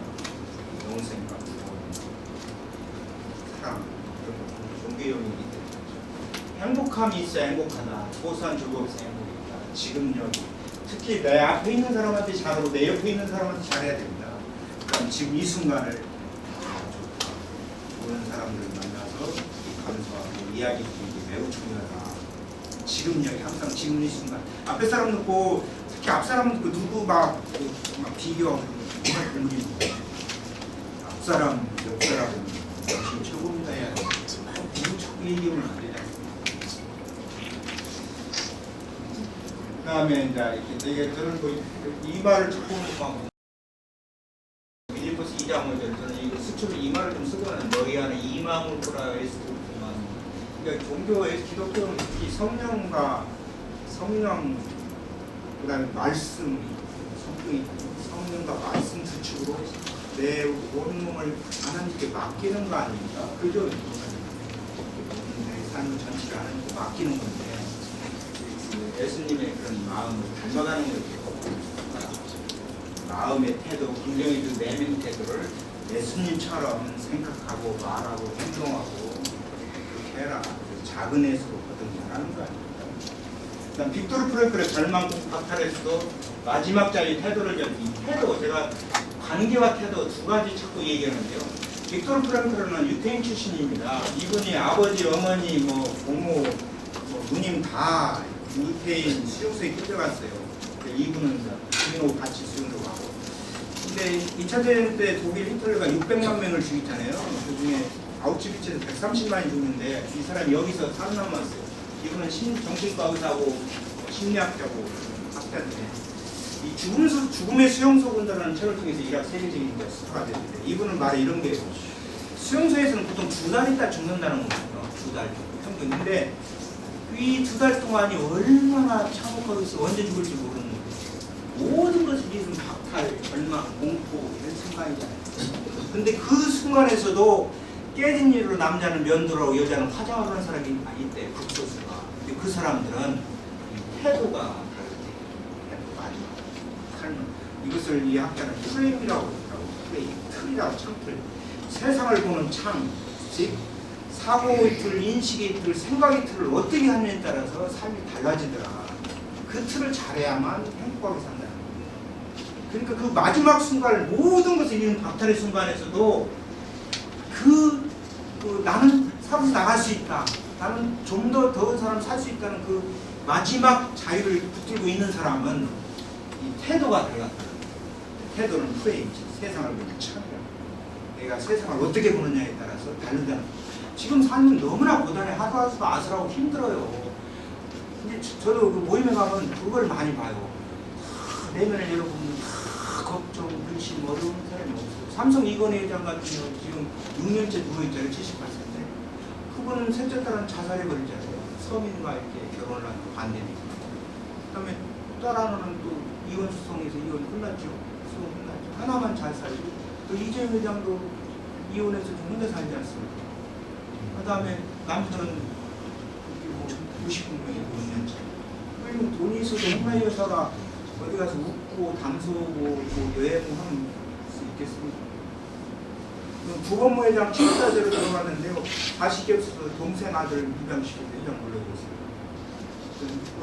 영생과 사랑 종교용이기 때문에 행복함이 있어야 행복하다. 소소한 즐거움이 있어야 행복이다. 지금 여기 특히 내 앞에 있는 사람한테 잘하고 내 옆에 있는 사람한테 잘해야 됩니다. 그럼 지금 이 순간을 좋다. 좋은 사람들을 만나서 감수하고 이야기 듣는 게 매우 중요하다. 지금 여기 항상 지금 이 순간 앞에 사람 듣고 특히 앞 사람 듣고 누구 막 비교하고 정말 공부입니다. 앞 사람, 옆 사람은 역시 최고입니다. 해야 돼. 이름을 그리자. 그 다음에 이제 이렇게 되게 저는 이 말을 자꾸 막 빌리포스 2장을 저는 이거 수첩에 이 말을 좀 쓰고는 너희 안에 이망을 보라 에스토만. 그러니까 종교의 기독교는 특히 성령 그다음에 말씀 성령과 말씀 주축으로 내 온몸을 하나님께 맡기는 거 아닙니까? 그죠? 삶을 전체를 하나님께 맡기는 건데 예수님의 그런 마음을 닮아가는 거죠. 마음의 태도, 긍정의 내면 태도를 예수님처럼 생각하고 말하고 행동하고 그렇게 해라. 작은 애수로 거듭나라는 거 아닙니까? 그다음 빅토르 프랭클의 절망국 박탈에서도 마지막 자리 태도를 이 태도 제가 관계와 태도 두 가지 자꾸 얘기하는데요. 빅토르 프랭클은 유태인 출신입니다. 이분이 아버지, 어머니, 부모, 누님 다 유태인 수용소에 끌려갔어요. 2부는 주민하고 같이 수용소 가고. 근데 2차 대전 때 독일 히틀러가 600만 명을 죽였잖아요. 그중에 아우슈비츠에서 130만이 죽는데 이 사람이 여기서 살아남았어요. 이분은 정신과 의사고 심리학자고 학자인데 이 죽음의 수용소 군단이라는 책을 통해서 이rak 세계적인 스타가 됐는데 이분은 말에 이런 게 수용소에서는 보통 2달 있다 죽는다는 거거든요. 2달 평균. 근데 이 2달 동안이 얼마나 참혹하겠어. 언제 죽을지 모르는 거예요. 모든 것을 이룬 박탈, 절망, 공포 이런 순간이잖아요. 근데 그 순간에서도 깨진 일로 남자는 면도하고 여자는 화장을 하는 사람이 있대. 극소수가. 근데 그 사람들은 태도가 다르대. 태도가 아니야. 삶은. 이것을 이 학자는 프레임이라고 그러더라고. 프레임. 틀이라고 창틀. 세상을 보는 창. 즉 사고의 틀, 인식의 틀, 생각의 틀을 어떻게 하느냐에 따라서 삶이 달라지더라. 그 틀을 잘해야만 행복하게 산다는 거예요. 그러니까 그 마지막 순간을 모든 것을 이룬 박탈의 순간에서도 나는 살아서 나갈 수 있다. 나는 좀 더 더운 사람 살 수 있다는 그 마지막 자유를 붙들고 있는 사람은 이 태도가 달랐다. 태도는 프레임이지. 세상을 보는 창이야. 내가 세상을 어떻게 보느냐에 따라서 다르다는 거예요. 지금 삶은 너무나 고단해. 하루하루도 아슬하고 힘들어요. 근데 저도 그 모임에 가면 그걸 많이 봐요. 내면에 여러분 걱정, 근심, 어려운 사람이 없어요. 삼성 이건희 회장 같은 경우 지금 6년째 누워있잖아요. 78세인데. 그분은 셋째 딸은 자살해버리잖아요. 서민과 이렇게 결혼을 하는 반대니까. 그 다음에 딸 하나는 또 이혼 소송에서 이혼 끝났죠. 소송 끝났죠. 하나만 잘 살고. 또 이재용 회장도 이혼해서 좀 혼자 살지 않습니까? 그 다음에 남편은 뭐 99명이 5년째. 그리고 돈이 있어도 홍라이 여사가 어디 가서 웃고 담소고 뭐 여행하면 수 있겠습니까? 부검무 회장 7사제로 들어갔는데요. 자식이 없어서 동생 아들 입양시켜서 회장 물러고 있어요.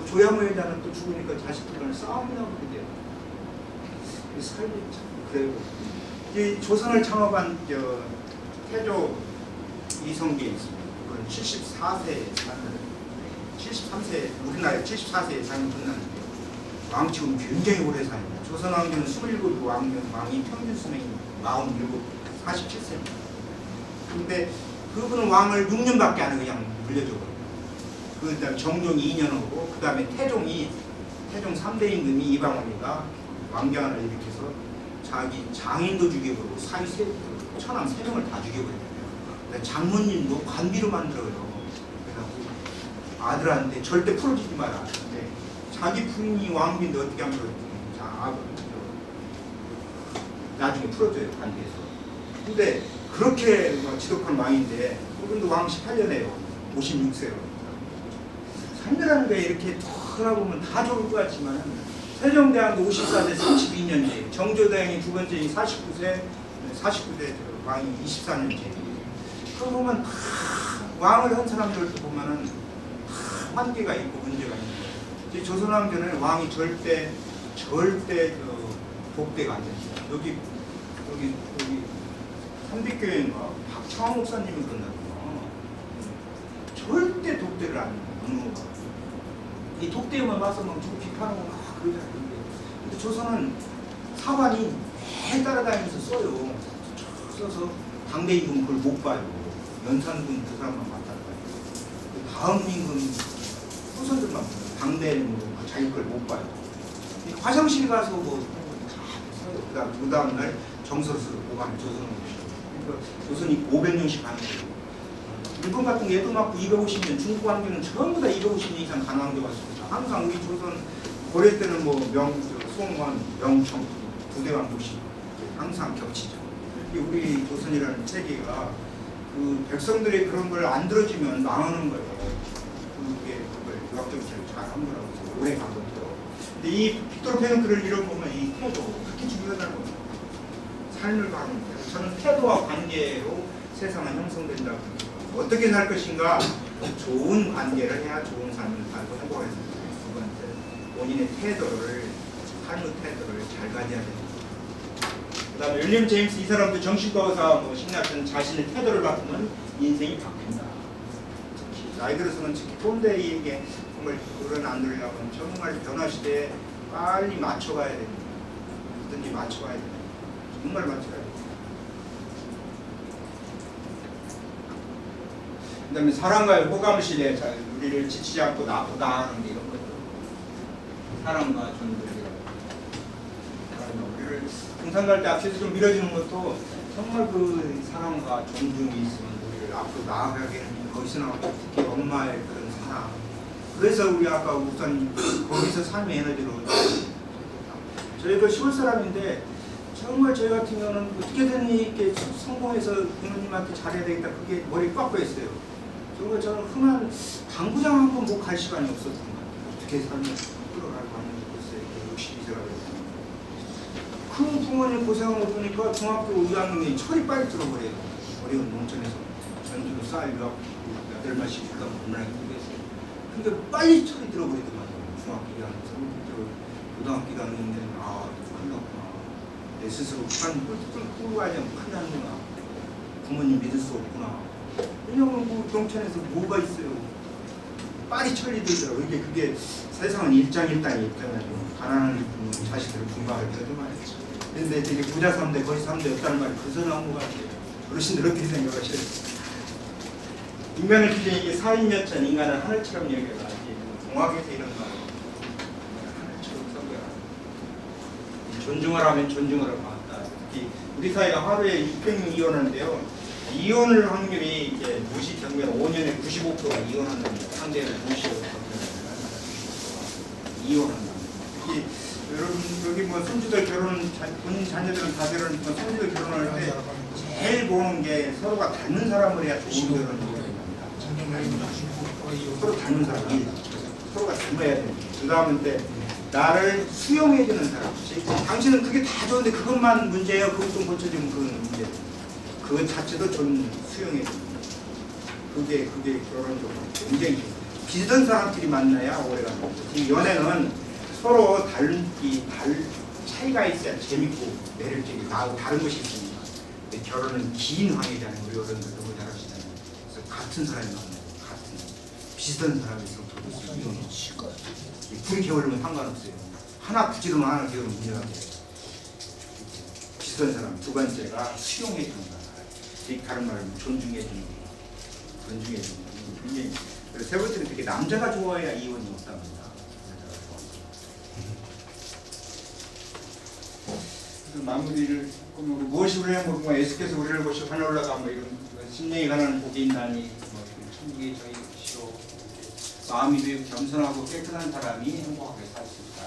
조양호 회장은 또 죽으니까 자식들과는 싸움이나 그렇게 돼요. 삶이 참 그래요. 이 조선을 창업한 태조 이성계에 있습니다. 그건 74세에 사는 73세 우리나라에 74세에 사는 끝났는데 왕치고는 굉장히 오래 삽니다. 조선 왕조는 27 왕이 평균 수명이 47, 47세입니다. 근데 그분은 왕을 6년밖에 안 하고 그냥 물려줘버려요. 그 다음에 정종이 2년 오고 그 다음에 태종 3대 임금이 이방원이가 왕경을 일으켜서 자기 장인도 죽여버리고 사위 천황 3명을 다 죽여버려요. 장모님도 관비로 만들어요. 그래서 아들한테 절대 풀어주지 마라. 근데 자기 부인이 왕비인데 어떻게 하면 나중에 풀어줘요. 관비에서. 근데 그렇게 지독한 왕인데 그분도 왕 18년에요. 56세로. 삶이라는 게 이렇게 돌아보면 다 좋을 것 같지만 세종대왕도 54세 32년째, 정조대왕이 두 번째인 49세 왕이 24년째. 그 보면 다 왕을 한 사람들도 보면은 다 한계가 있고 문제가 있는 거예요. 조선왕조는 왕이 절대 독대가 안 됩니다. 여기 삼빛교회인가 박창호 목사님이 그런다고요. 절대 독대를 안 해요. 이 독대만 와서 막 누구 비판하고 막 그러지 않는데, 근데 조선은 사관이 매 따라다니면서 써요. 써서 당대 임금 그걸 못 봐요. 연산군 그 사람만 맞다가 다음 임금 후손들만 봐요. 당대는 뭐 자기 걸 못 봐요. 화장실 가서 뭐 다 써요. 그 다음 날 정서스로 보관 조선을 보시고. 그러니까 조선이 500년씩 가는 거예요. 일본 같은 게 예도 맞고 250년, 중국 왕조는 전부 다 250년 이상 간 왕조가 있습니다. 항상 우리 조선 고려 때는 뭐 송원, 명청, 부대왕 도시 항상 겹치죠. 우리 조선이라는 체계가 그 백성들의 그런 걸 안 들어주면 망하는 거예요. 그게 그걸 유학정책을 잘 한 거라고 해서 오래 간 거죠. 근데 이 빅토르 페노크를 이런 보면 이 태도 그렇게 중요하다는 거죠. 삶을 가는 거예요. 저는 태도와 관계로 세상은 형성된다고 합니다. 어떻게 살 것인가? 좋은 관계를 해야 좋은 삶을 살고 행복할 수 있어요. 두 번째, 본인의 태도를, 삶의 태도를 잘 가져야 됩니다. 그 다음에 윌리엄 제임스 이 사람도 정신과 의사 심리학자는 자신의 태도를 바꾸면 인생이 바뀐다. 특히 나이 들어서는 특히 톰데이에게 정말 그런 안 들으려면 정말 변화 시대에 빨리 맞춰가야 됩니다. 어떤지 맞춰가야 됩니다. 정말 맞춰가야 됩니다. 그 다음에 사랑과의 호감실에 우리를 지치지 않고 나보다 하는 게 이런 것들. 사랑과 존중이라고. 우리를 등산 갈 때 앞에서 좀 밀어주는 것도 정말 그 사랑과 존중이 있으면 우리를 앞으로 나아가게 하는 거기서 나오는 특히 엄마의 그런 사랑. 그래서 우리 아까 목사님 거기서 삶의 에너지로 저희가 시골 사람인데 정말 저희 같은 경우는 어떻게든 이렇게 성공해서 부모님한테 잘해야 되겠다 그게 머리에 꽉 있어요. 그리고 저는 흔한 당구장 한 번 못 갈 시간이 없었던 것 같아요. 어떻게 삶을 끌어가고 하는 것에 62세가 됐어요. 큰 부모님 고생한 거 보니까 중학교 2학년이 철이 빨리 들어버려요. 어려운 농촌에서 전주로 쌀 몇 8마씩 주다 얼마나 힘들겠어요. 근데 빨리 철이 들어버리더만요. 중학교 2학년, 고등학교 2학년인데 큰일 났구나. 내 스스로 끌고 가려면 큰일 났구나. 부모님 믿을 수 없구나. 왜냐면 그 농촌에서 뭐가 있어요. 빨리 철이 들더라고요. 그게 세상은 일장일단이 있잖아요. 가난한 자식들을 분발할 때도 말이죠. 근데 되게 부자 3대, 거시 3대 없다는 말이 그래서 나온 것 같아요. 어르신들 어떻게 생각하셔요? 인간의 기준이 이게 4인몇 천 인간을 하늘처럼 여겨라. 공학에서 이런 말. 하늘처럼 섬겨라. 존중을 하면 존중을 받았다. 특히 우리 사회가 하루에 600명 이혼하는데요. 이혼을 확률이 이제 무시 경우에는 5년에 95%가 이혼한다는 상대를 무시하고 이혼한다. 특히 여러분 여기 뭐 손주들 결혼 본인 자녀들은 다 결혼했지만 손주들 결혼할 때 제일 보는 게 서로가 닮는 사람을 해야 좋은 결혼을 합니다. 서로 닮는 사람, 서로가 닮아야 됩니다. 그 다음에 나를 수용해주는 사람. 당신은 그게 다 좋은데 그것만 문제예요. 그것 좀 고쳐주면 그건 문제. 그 자체도 좀 수용해줍니다. 그게 결혼적으로 굉장히 비슷한 사람끼리 만나야 오래갑니다. 이 연애는 서로 차이가 있어야 재밌고 매력적이고 나하고 다른 것이 있습니다. 근데 결혼은 긴 황해잖아요. 우리 어른들 너무 잘 아시잖아요. 그래서 같은 사람이 만나요. 비슷한 사람에서 불이 겨울면 상관없어요. 하나 붙이면 하나 겨울면 문제가 돼요. 비슷한 사람. 두 번째가 수용해주는 거. 다른 말은 존중해주는 거. 존중해주는 거. 굉장히 세 번째는 되게 남자가 좋아야 이혼이 없답니다. 그래서 마무리를 무엇이 우리를 보고 예수께서 우리를 보시고 하늘 올라가 뭐 이런 심령이 가난한 복이 있나니 뭐 천국의 저희 시로 마음이 겸손하고 깨끗한 사람이 행복하게 살 수 있다.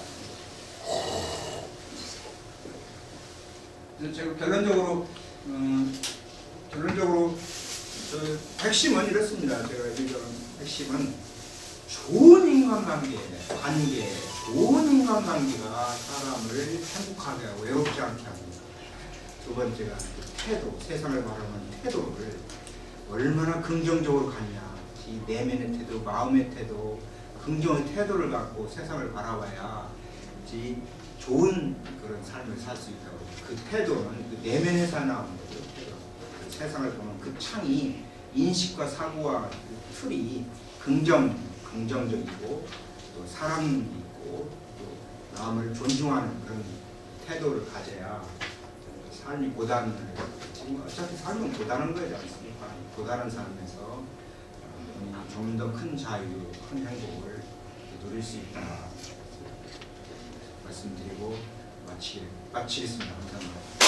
그래서 제가 결론적으로 핵심은 이렇습니다. 제가 얘기하는 핵심은 좋은 인간관계, 좋은 인간관계가 사람을 행복하게 하고 외롭지 않게 합니다. 두 번째가 태도, 세상을 바라보는 태도를 얼마나 긍정적으로 갖냐. 이 내면의 태도, 마음의 태도, 긍정의 태도를 갖고 세상을 바라봐야 좋은 그런 삶을 살 수 있다고. 그 태도는 그 내면에서 나오는 거죠. 그 세상을 보는 그 창이 인식과 사고와 그 틀이 긍정적이고 또 사랑이 있고 또 남을 존중하는 그런 태도를 가져야 삶이 고단을 어차피 삶은 고단한 거지 않습니까? 고단한 삶에서 좀 더 큰 자유, 큰 행복을 누릴 수 있다 말씀드리고 마치겠습니다. 감사합니다.